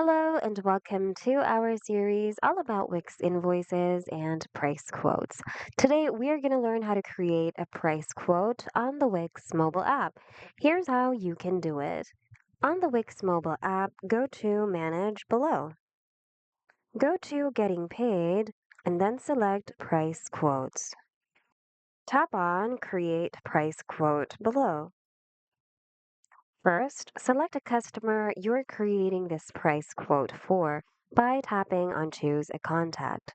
Hello and welcome to our series all about Wix invoices and price quotes. Today we are going to learn how to create a price quote on the Wix mobile app. Here's how you can do it. On the Wix mobile app, go to Manage below. Go to Getting Paid and then select Price Quotes. Tap on Create Price Quote below. First, select a customer you're creating this price quote for by tapping on Choose a Contact.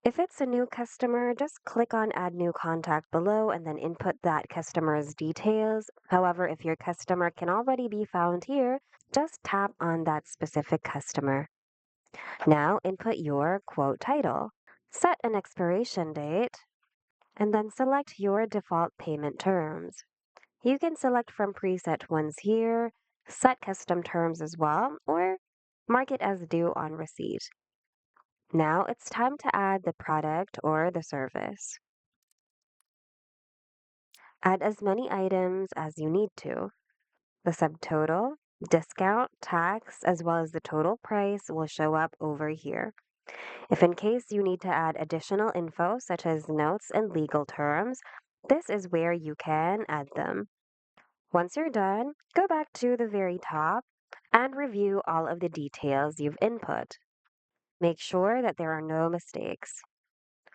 If it's a new customer, just click on Add New Contact below and then input that customer's details. However, if your customer can already be found here, just tap on that specific customer. Now input your quote title. Set an expiration date and then select your default payment terms. You can select from preset ones here, set custom terms as well, or mark it as due on receipt. Now it's time to add the product or the service. Add as many items as you need to. The subtotal, discount, tax, as well as the total price will show up over here. If in case you need to add additional info such as notes and legal terms, this is where you can add them. Once you're done, go back to the very top and review all of the details you've input. Make sure that there are no mistakes.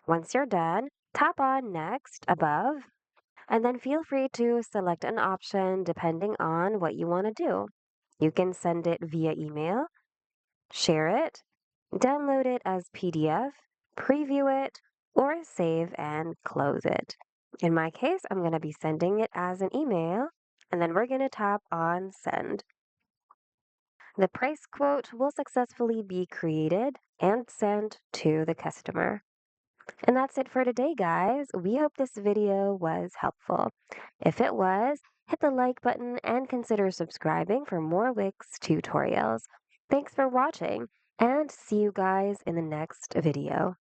Once you're done, tap on Next above, and then feel free to select an option depending on what you want to do. You can send it via email, share it, download it as PDF, preview it, or save and close it. In my case, I'm going to be sending it as an email, and then we're going to tap on Send. The price quote will successfully be created and sent to the customer. And that's it for today, guys. We hope this video was helpful. If it was, hit the like button and consider subscribing for more Wix tutorials. Thanks for watching, and see you guys in the next video.